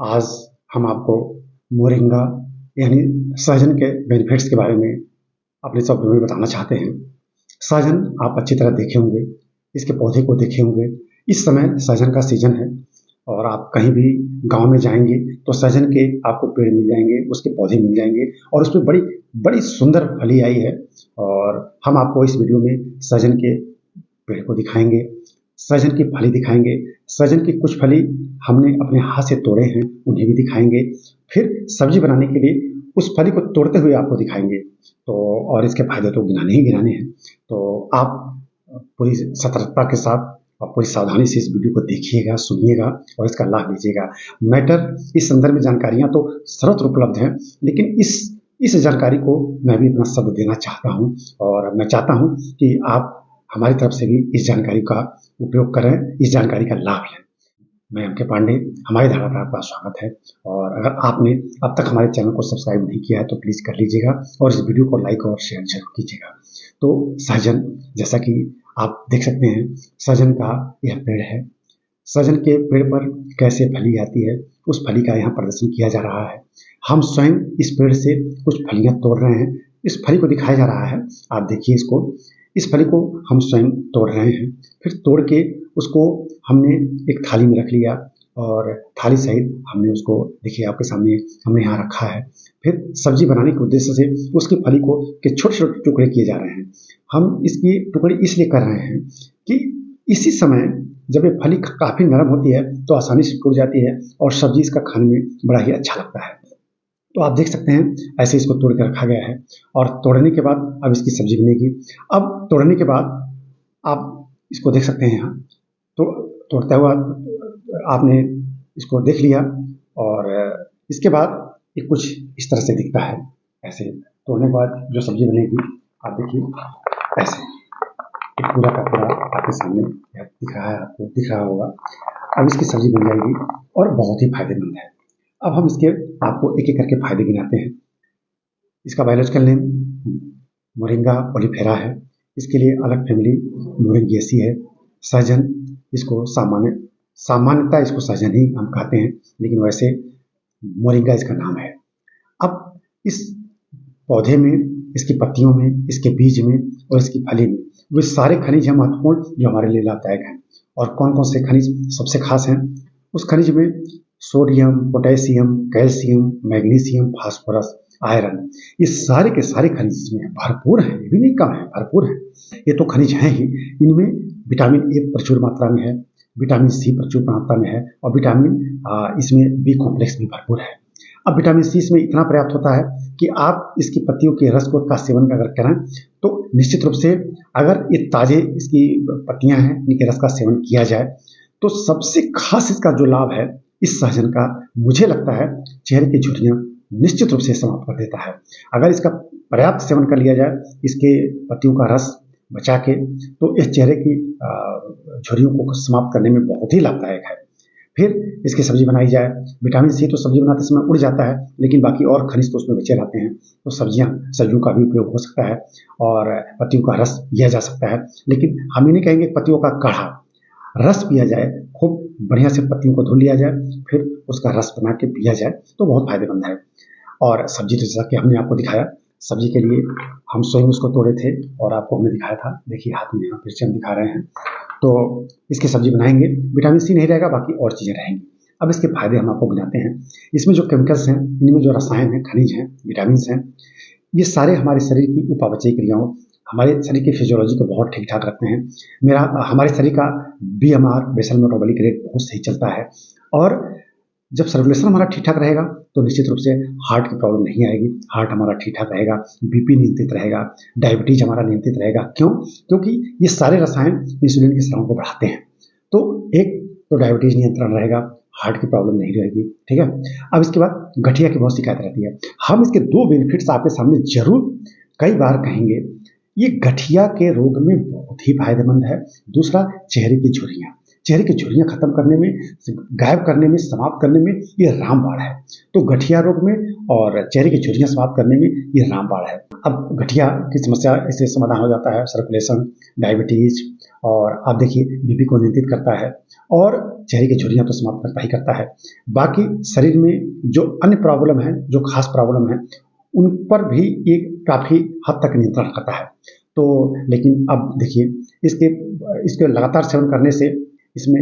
आज हम आपको मोरिंगा यानी सहजन के बेनिफिट्स के बारे में अपने शब्दों में बताना चाहते हैं। सहजन आप अच्छी तरह देखे होंगे, इसके पौधे को देखे होंगे। इस समय सहजन का सीजन है और आप कहीं भी गांव में जाएंगे तो सहजन के आपको पेड़ मिल जाएंगे, उसके पौधे मिल जाएंगे और उसमें बड़ी बड़ी सुंदर फली आई है। और हम आपको इस वीडियो में सहजन के पेड़ को दिखाएंगे, सहजन की फली दिखाएंगे, सहजन की कुछ फली हमने अपने हाथ से तोड़े हैं उन्हें भी दिखाएंगे। फिर सब्जी बनाने के लिए उस फली को तोड़ते हुए आपको दिखाएंगे। तो और इसके फायदे तो गिनाने ही गिनाने हैं। तो आप पूरी सतर्कता के साथ और पूरी सावधानी से इस वीडियो को देखिएगा, सुनिएगा और इसका लाभ लीजिएगा। मैटर इस संदर्भ में जानकारियां तो सर्वत्र उपलब्ध हैं, लेकिन इस जानकारी को मैं भी अपना शब्द देना चाहता हूं और मैं चाहता हूं कि आप हमारी तरफ से भी इस जानकारी का उपयोग करें, इस जानकारी का लाभ लें। मैं एम के पांडे, हमारी धारा पर आपका स्वागत है। और अगर आपने अब तक हमारे चैनल को सब्सक्राइब नहीं किया है तो प्लीज़ कर लीजिएगा और इस वीडियो को लाइक और शेयर जरूर कीजिएगा। तो सहजन, जैसा कि आप देख सकते हैं, सहजन का यह पेड़ है। सहजन के पेड़ पर कैसे फली आती है उस फली का यहाँ प्रदर्शन किया जा रहा है। हम स्वयं इस पेड़ से कुछ फलियां तोड़ रहे हैं, इस फली को दिखाया जा रहा है। आप देखिए इसको, इस फली को हम स्वयं तोड़ रहे हैं। फिर तोड़ के उसको हमने एक थाली में रख लिया और थाली सहित हमने उसको, देखिए आपके सामने हमने यहाँ रखा है। फिर सब्जी बनाने के उद्देश्य से उसकी फली को के छोटे छोटे टुकड़े किए जा रहे हैं। हम इसकी टुकड़े इसलिए कर रहे हैं कि इसी समय जब ये फली काफ़ी नरम होती है तो आसानी से टूट जाती है और सब्जी इसका खाने में बड़ा ही अच्छा लगता है। तो आप देख सकते हैं ऐसे इसको तोड़ के रखा गया है और तोड़ने के बाद अब इसकी सब्जी बनेगी। अब तोड़ने के बाद आप इसको देख सकते हैं यहाँ, तो तोड़ता हुआ आपने इसको देख लिया और इसके बाद ये कुछ इस तरह से दिखता है। ऐसे तोड़ने के बाद जो सब्जी बनेगी आप देखिए, ऐसे एक पूरा का पूरा आपके सामने दिख रहा है, आपको दिख रहा होगा। अब इसकी सब्जी बन जाएगी और बहुत ही फायदेमंद है। अब हम इसके आपको एक एक करके फायदे गिनाते हैं। इसका बायोलॉजिकल नेम मोरिंगा ओलिफेरा है। इसके लिए अलग फैमिली मोरिंगेसी है। सहजन, इसको सामान्यतः इसको सहजन ही हम कहते हैं, लेकिन वैसे मोरिंगा इसका नाम है। अब इस पौधे में, इसकी पत्तियों में, इसके बीज में और इसकी फली में वे सारे खनिज हैं महत्वपूर्ण जो हमारे लिए लाभदायक हैं। और कौन कौन से खनिज सबसे खास हैं? उस खनिज में sodium, potassium, calcium, magnesium, phosphorus, iron, ये सारे के सारे खनिज इसमें भरपूर हैं। ये भी नहीं कम है, भरपूर है। ये तो खनिज हैं ही। इनमें विटामिन ए प्रचुर मात्रा में है, विटामिन सी प्रचुर मात्रा में है और विटामिन इसमें बी कॉम्प्लेक्स भी भरपूर है। अब विटामिन सी इसमें इतना पर्याप्त होता है कि आप इसकी पत्तियों के रस को का सेवन अगर करें तो निश्चित रूप से, अगर ये ताजे इसकी पत्तियां हैं इनके रस का सेवन किया जाए तो सबसे खास इसका जो लाभ है इस सहजन का, मुझे लगता है चेहरे की झुर्रियां निश्चित रूप से समाप्त कर देता है। अगर इसका पर्याप्त सेवन कर लिया जाए, इसके पत्तियों का रस बचा के, तो इस चेहरे की झुर्रियों को समाप्त करने में बहुत ही लाभदायक है। फिर इसकी सब्जी बनाई जाए, विटामिन सी तो सब्जी बनाते समय उड़ जाता है, लेकिन बाकी और खनिज तो उसमें बचे रहते हैं। तो सब्जियों का भी उपयोग हो सकता है और पत्तियों का रस लिया जा सकता है। लेकिन हम ये नहीं कहेंगे पत्तियों का काढ़ा, रस पिया जाए, खूब बढ़िया से पत्तियों को धुल लिया जाए, फिर उसका रस बना के पिया जाए तो बहुत फायदेमंद है। और सब्जी तो जैसा कि हमने आपको दिखाया, सब्जी के लिए हम स्वयं उसको तोड़े थे और आपको हमने दिखाया था। देखिए हाथ में यहाँ फिर से हम दिखा रहे हैं। तो इसकी सब्जी बनाएंगे, विटामिन सी नहीं रहेगा, बाकी और चीज़ें रहेंगी। अब इसके फायदे हम आपको गिनाते हैं। इसमें जो केमिकल्स हैं, इनमें जो रसायन हैं, खनिज हैं, विटामिन हैं, ये सारे हमारे शरीर की उपापचयी क्रियाओं, हमारे शरीर की फिजियोलॉजी को बहुत ठीक ठाक रखते हैं। हमारे शरीर का BMR, बेसल मेटाबॉलिक रेट, बहुत सही चलता है। और जब सर्कुलेशन हमारा ठीक ठाक रहेगा तो निश्चित रूप से हार्ट की प्रॉब्लम नहीं आएगी, हार्ट हमारा ठीक ठाक रहेगा, BP नियंत्रित रहेगा, डायबिटीज हमारा नियंत्रित रहेगा। क्यों? क्योंकि ये सारे रसायन इंसुलिन के स्राव को बढ़ाते हैं। तो एक तो डायबिटीज नियंत्रण रहेगा, हार्ट की प्रॉब्लम नहीं रहेगी। ठीक है। अब इसके बाद गठिया की बहुत शिकायत रहती है। हम इसके 2 बेनिफिट्स आपके सामने जरूर कई बार कहेंगे। ये गठिया के रोग में बहुत ही फायदेमंद है। दूसरा, चेहरे की झुर्रियां खत्म करने में, गायब करने में, समाप्त करने में ये रामबाण है। तो गठिया रोग में और चेहरे की झुर्रियां समाप्त करने में ये रामबाण है। अब गठिया की समस्या इससे समाधान हो जाता है। सर्कुलेशन, डायबिटीज और आप देखिए बीपी को नियंत्रित करता है और चेहरे की झुर्रियाँ तो समाप्त करता ही करता है। बाकी शरीर में जो अन्य प्रॉब्लम है, जो खास प्रॉब्लम है, उन पर भी ये काफ़ी हद तक नियंत्रण करता है। तो लेकिन अब देखिए इसके इसके लगातार सेवन करने से इसमें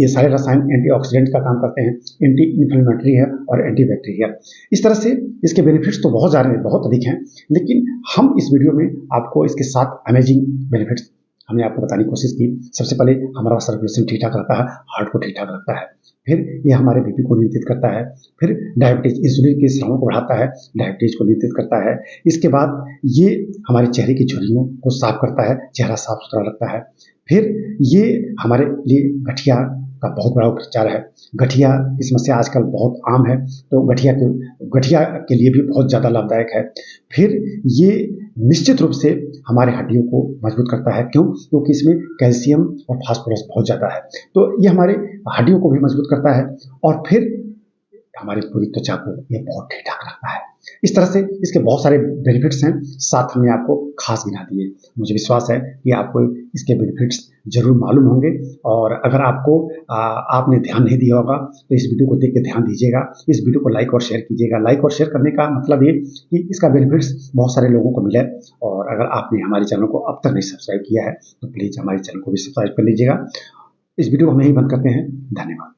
ये सारे रसायन एंटीऑक्सीडेंट का काम करते हैं, एंटी इन्फ्लेमेटरी है और एंटी बैक्टीरियल। इस तरह से इसके बेनिफिट्स तो बहुत अधिक हैं, लेकिन हम इस वीडियो में आपको इसके 7 अमेजिंग बेनिफिट्स हमने आपको बताने की कोशिश की। सबसे पहले हमारा सर्कुलेशन ठीक-ठाक रहता है, हार्ट को ठीक-ठाक रखता है। फिर ये हमारे बीपी को नियंत्रित करता है। फिर डायबिटीज़, इंसुलिन के स्रावों को बढ़ाता है, डायबिटीज़ को नियंत्रित करता है। इसके बाद ये हमारे चेहरे की झुर्रियों को साफ करता है, चेहरा साफ-सुथरा रखता है। फिर ये हमारे लिए गठिया का बहुत बड़ा उपचार है। गठिया की समस्या आजकल बहुत आम है, तो गठिया के लिए भी बहुत ज़्यादा लाभदायक है। फिर ये निश्चित रूप से हमारे हड्डियों को मजबूत करता है। क्यों? क्योंकि इसमें कैल्शियम और फास्फोरस बहुत ज़्यादा है, तो ये हमारे हड्डियों को भी मजबूत करता है और फिर हमारी पूरी त्वचा को ये बहुत ठीक-ठाक रखता है। इस तरह से इसके बहुत सारे बेनिफिट्स हैं, 7 हमने आपको खास गिना दिए। मुझे विश्वास है कि आपको इसके बेनिफिट्स ज़रूर मालूम होंगे और अगर आपने ध्यान नहीं दिया होगा तो इस वीडियो को देख के ध्यान दीजिएगा। इस वीडियो को लाइक और शेयर कीजिएगा। लाइक और शेयर करने का मतलब ये कि इसका बेनिफिट्स बहुत सारे लोगों को मिले और अगर आपने हमारे चैनल को अब तक नहीं सब्सक्राइब किया है तो प्लीज़ हमारे चैनल को भी सब्सक्राइब कर लीजिएगा। इस वीडियो को हम यहीं बंद करते हैं। धन्यवाद।